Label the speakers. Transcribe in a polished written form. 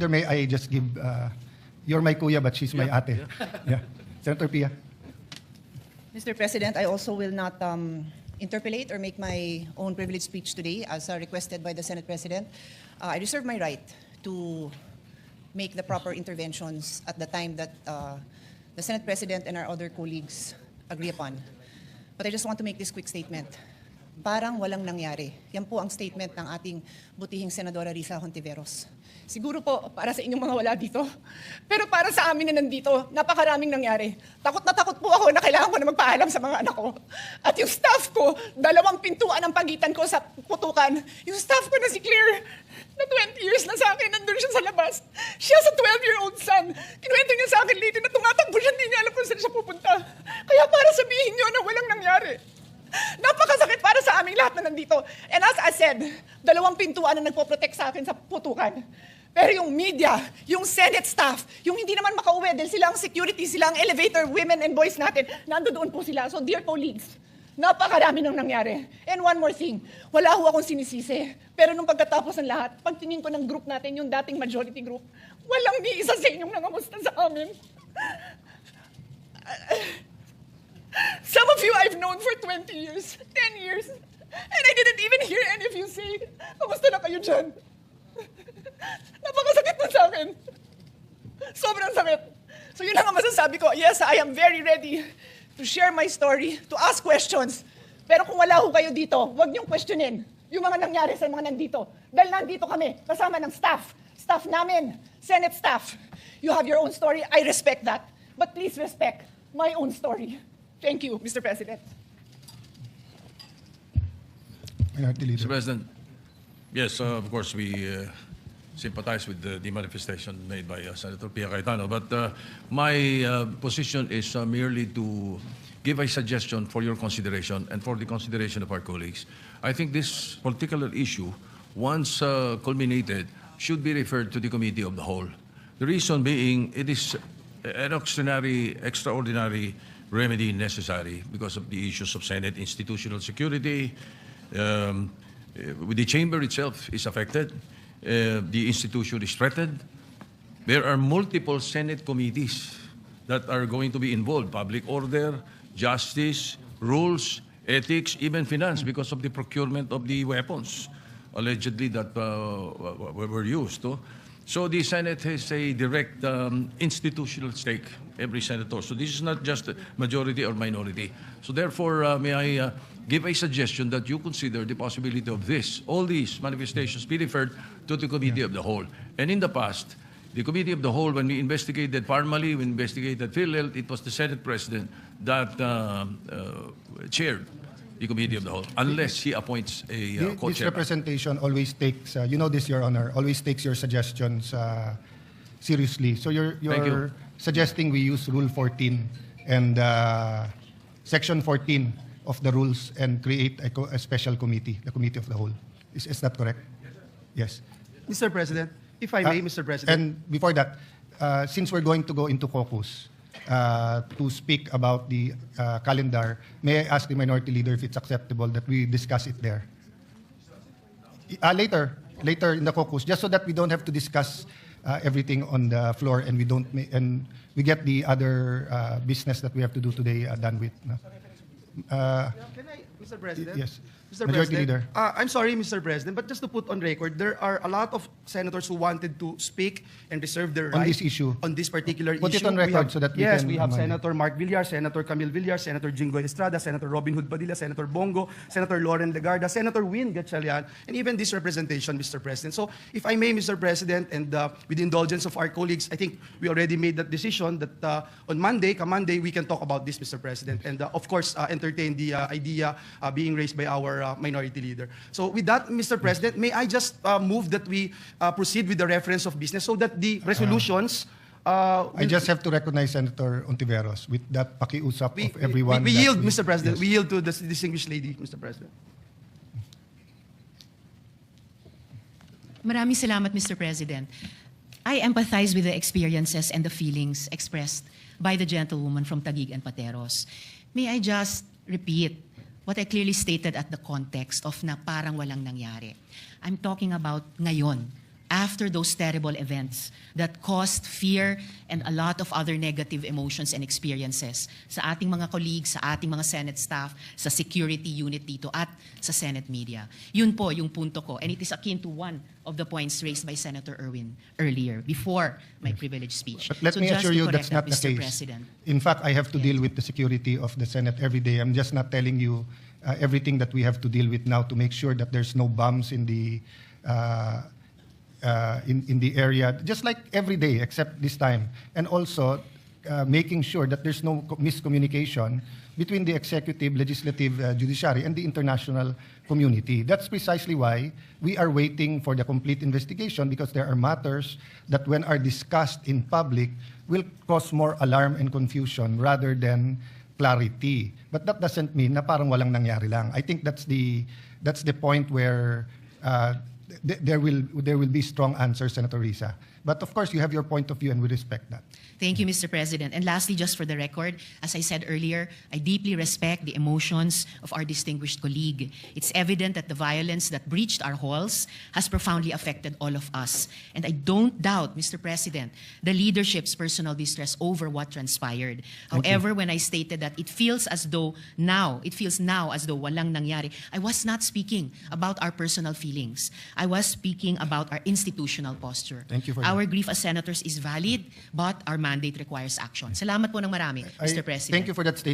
Speaker 1: May I just give, you're my kuya, but she's my ate. Yeah. Senator Pia.
Speaker 2: Mr. President, I also will not interpolate or make my own privileged speech today as requested by the Senate President. I reserve my right to make the proper interventions at the time that the Senate President and our other colleagues agree upon. But I just want to make this quick statement. Parang walang nangyari. Yan po ang statement ng ating butihing Senadora Risa Hontiveros. Siguro po para sa inyong mga wala dito. Pero para sa amin na nandito, napakaraming nangyari. Takot na takot po ako na kailangan ko na magpaalam sa mga anak ko. At yung staff ko, 2 pintuan ang pagitan ko sa putukan. Yung staff ko na si Claire, na 20 years na sa akin, nandun siya sa labas. Siya sa 12-year-old son. Kinuwento niya sa akin late na tumatakbo siya, hindi niya alam kung saan siya pupunta. Kaya para sabihin niyo na walang nangyari. Napakasakit para sa aming lahat na nandito. And as I said, 2 pintuan ang nagpo-protect sa akin sa putukan. Pero yung media, yung Senate staff, yung hindi naman makauwi dahil sila ang security, sila ang elevator women and boys natin, nandoon po sila. So dear colleagues, napakarami nang nangyari. And one more thing, wala ho akong sinisisi. Pero nung pagkatapos ng lahat, pagtingin ko ng group natin, yung dating majority group, walang ni isa sa inyong nangamusta sa amin. Some of you I've known for 20 years, 10 years, and I didn't even hear any of you say, kamusta na kayo dyan? Napakasakit na sa akin. Sobrang sakit. So yun lang ang masasabi ko. Yes, I am very ready to share my story, to ask questions. Pero kung wala ho kayo dito, huwag niyong questionin yung mga nangyari sa mga nandito. Dahil nandito kami, kasama ng staff namin, Senate staff. You have your own story, I respect that. But please respect my own story. Thank you, Mr. President.
Speaker 1: Minority Leader.
Speaker 3: Mr. President, yes, of course, we sympathize with the manifestation made by Senator Pia Cayetano. But my position is merely to give a suggestion for your consideration and for the consideration of our colleagues. I think this particular issue, once culminated, should be referred to the Committee of the Whole. The reason being, it is an extraordinary remedy necessary because of the issues of Senate institutional security. The chamber itself is affected. The institution is threatened. There are multiple Senate committees that are going to be involved: public order, justice, rules, ethics, even finance, because of the procurement of the weapons allegedly that were used. So the Senate has a direct institutional stake, every senator. So this is not just majority or minority. So therefore, may I give a suggestion that you consider the possibility of all these manifestations be referred to the Committee of the Whole. And in the past, the Committee of the Whole, when we investigated Parmali, we investigated PhilHealth, it was the Senate President that chaired the Committee of the Whole, unless he appoints a co-chair.
Speaker 1: This representation always takes, you know this, Your Honor, always takes your suggestions seriously. So you're suggesting we use Rule 14 and Section 14 of the rules and create a special committee, the Committee of the Whole. Is that correct? Yes.
Speaker 4: Mr. President, if I may, Mr. President.
Speaker 1: And before that, since we're going to go into caucus to speak about the calendar, may I ask the Minority Leader if it's acceptable that we discuss it there? Later in the caucus, just so that we don't have to discuss everything on the floor and we get the other business that we have to do today done with. No?
Speaker 4: Can I, Mr. President?
Speaker 1: Yes.
Speaker 4: Mr.
Speaker 1: Majority
Speaker 4: President,
Speaker 1: Leader.
Speaker 4: I'm sorry, Mr. President, but just to put on record, there are a lot of senators who wanted to speak and reserve their
Speaker 1: On
Speaker 4: right
Speaker 1: this issue.
Speaker 4: on this particular issue.
Speaker 1: Put it on record so that we
Speaker 4: yes,
Speaker 1: can
Speaker 4: we have
Speaker 1: amend it.
Speaker 4: Senator Mark Villar, Senator Camille Villar, Senator Jingoy Estrada, Senator Robin Hood Padilla, Senator Bongo, Senator Lauren Legarda, Senator Win Gatchalian, and even this representation, Mr. President. So, if I may, Mr. President, and with the indulgence of our colleagues, I think we already made that decision that on Monday, we can talk about this, Mr. President, and of course, entertain the idea being raised by our minority leader. So with that, Mr. President, may I just move that we proceed with the reference of business so that the resolutions...
Speaker 1: I just have to recognize Senator Ontiveros with that pakiusap of everyone.
Speaker 4: We
Speaker 1: that
Speaker 4: yield, Mr. President.
Speaker 1: Yes.
Speaker 4: We yield to the distinguished lady, Mr. President.
Speaker 5: Maraming salamat, Mr. President. I empathize with the experiences and the feelings expressed by the gentlewoman from Taguig and Pateros. May I just repeat what I clearly stated at the context of na parang walang nangyari. I'm talking about ngayon, after those terrible events that caused fear and a lot of other negative emotions and experiences sa ating mga colleagues, sa ating mga Senate staff, sa security unit dito at sa Senate media. Yun po yung punto ko. And it is akin to one of the points raised by Senator Erwin earlier, before my privileged speech.
Speaker 1: But let
Speaker 5: So
Speaker 1: me
Speaker 5: just
Speaker 1: assure
Speaker 5: to
Speaker 1: you
Speaker 5: correct
Speaker 1: that's not
Speaker 5: that,
Speaker 1: the
Speaker 5: Mr.
Speaker 1: case.
Speaker 5: President.
Speaker 1: In fact, I have to deal with the security of the Senate every day. I'm just not telling you everything that we have to deal with now to make sure that there's no bombs in the area, just like every day except this time. And also making sure that there's no miscommunication between the executive, legislative, judiciary, and the international community. That's precisely why we are waiting for the complete investigation, because there are matters that when are discussed in public will cause more alarm and confusion rather than clarity. But that doesn't mean na parang walang nangyari lang. I think that's the point where there will be strong answers, Senator Risa. But of course, you have your point of view, and we respect that.
Speaker 5: Thank you, Mr. President. And lastly, just for the record, as I said earlier, I deeply respect the emotions of our distinguished colleague. It's evident that the violence that breached our halls has profoundly affected all of us. And I don't doubt, Mr. President, the leadership's personal distress over what transpired. However, when I stated that it feels now as though walang nangyari, I was not speaking about our personal feelings. I was speaking about our institutional posture.
Speaker 1: Thank you for
Speaker 5: Our grief as senators is valid, but our mandate requires action. Salamat po ng marami, Mr. President.
Speaker 1: Thank you for that statement.